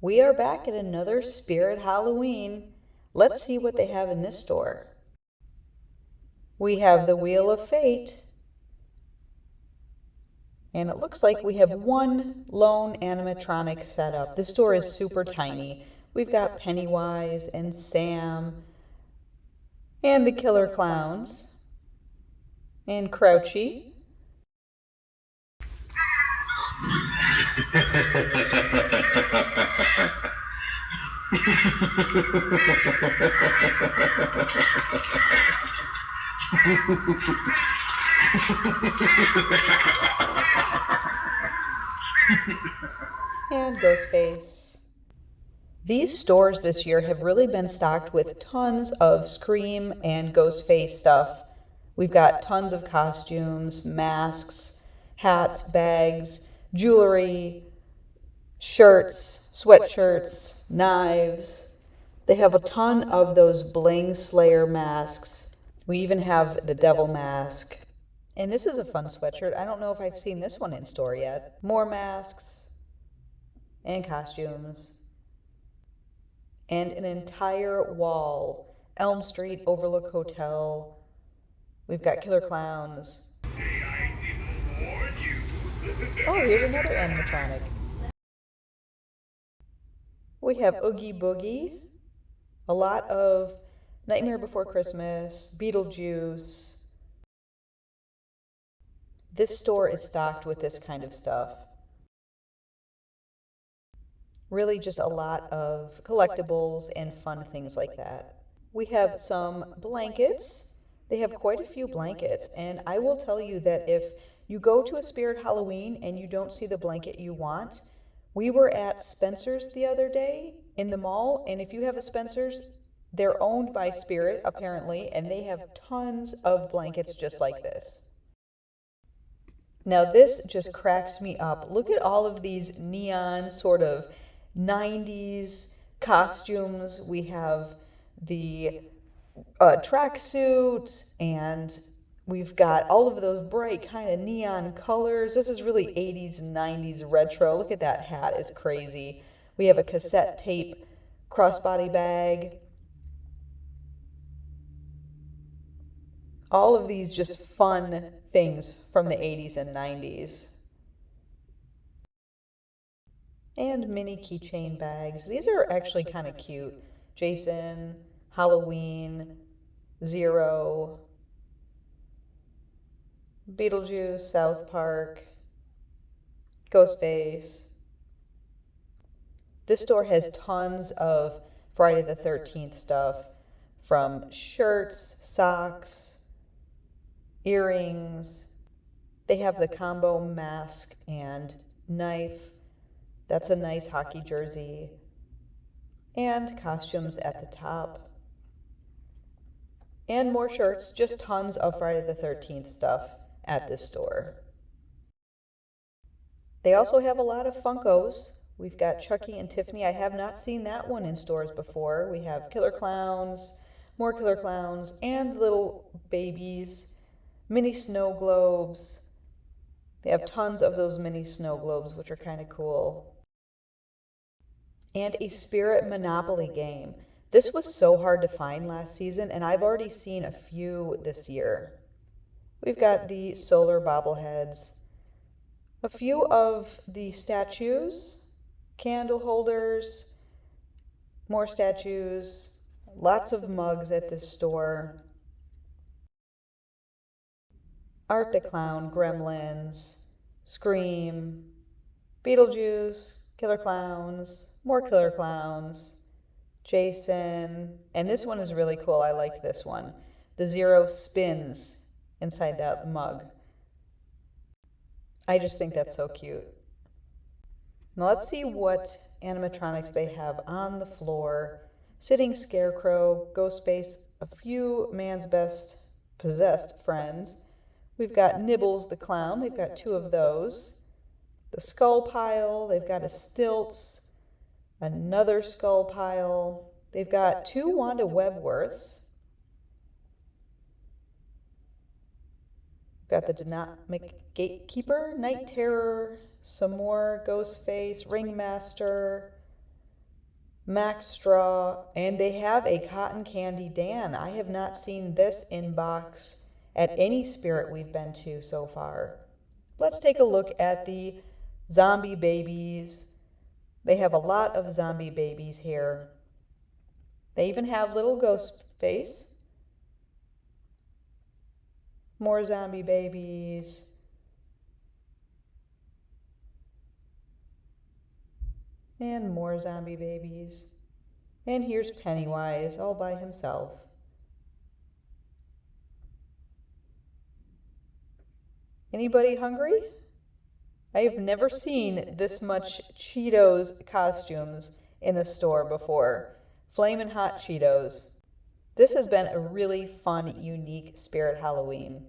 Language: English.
We are back at another Spirit Halloween. Let's see what they have in this store. We have the Wheel of Fate. And it looks like we have one lone animatronic set up. This store is super tiny. We've got Pennywise and Sam and the Killer Clowns and Crouchy. And Ghostface. These stores this year have really been stocked with tons of Scream and Ghostface stuff. We've got tons of costumes, masks, hats, bags, jewelry, shirts, sweatshirts, knives. They have a ton of those Bling Slayer masks. We even have the devil mask. And this is a fun sweatshirt. I don't know if I've seen this one in store yet. More masks and costumes. And an entire wall. Elm Street Overlook Hotel. We've got Killer Clowns. Oh, here's another animatronic. We have Oogie Boogie. A lot of Nightmare Before Christmas, Beetlejuice. This store is stocked with this kind of stuff. Really just a lot of collectibles and fun things like that. We have some blankets. They have quite a few blankets, and I will tell you that if you go to a Spirit Halloween and you don't see the blanket you want, we were at Spencer's the other day in the mall, and if you have a Spencer's, they're owned by Spirit apparently, and they have tons of blankets just like this. Now this just cracks me up. Look at all of these neon sort of 90s costumes. We have the tracksuit, and we've got all of those bright kind of neon colors. This is really 80s and 90s retro. Look at that hat, it's crazy. We have a cassette tape crossbody bag. All of these just fun things from the 80s and 90s. And mini keychain bags. These are actually kind of cute. Jason, Halloween, Zero, Beetlejuice, South Park, Ghostface. This store has tons of Friday the 13th stuff, from shirts, socks, earrings. They have the combo mask and knife. That's a nice hockey jersey. And costumes at the top. And more shirts, just tons of Friday the 13th stuff at this store. They also have a lot of Funkos. We've got Chucky and Tiffany. I have not seen that one in stores before. We have Killer Clowns, more Killer Clowns, and little babies, mini snow globes. They have tons of those mini snow globes, which are kind of cool. And a Spirit Monopoly game. This was so hard to find last season, and I've already seen a few this year. We've got the solar bobbleheads, a few of the statues, candle holders, more statues, lots of mugs at this store. Art the Clown, Gremlins, Scream, Beetlejuice, Killer Clowns, more Killer Clowns, Jason, and this one is really cool. I liked this one. The Zero spins inside that mug. I just think that's so cute. Now let's see what animatronics they have on the floor. Sitting Scarecrow, Ghostface, a few man's best possessed friends. We've got Nibbles the Clown. They've got two of those. The Skull Pile. They've got a Stilts. Another Skull Pile. They've got two Wanda Webworths. Got the Dynamic Gatekeeper, Night Terror, some more Ghostface, Ringmaster, Max Straw, and they have a Cotton Candy Dan. I have not seen this in box at any spirit we've been to so far. Let's take a look at the zombie babies. They have a lot of zombie babies here. They even have little ghost face. More zombie babies. And more zombie babies. And here's Pennywise all by himself. Anybody hungry? I have never seen this much Cheetos costumes in a store before. Flamin' Hot Cheetos. This has been a really fun, unique Spirit Halloween.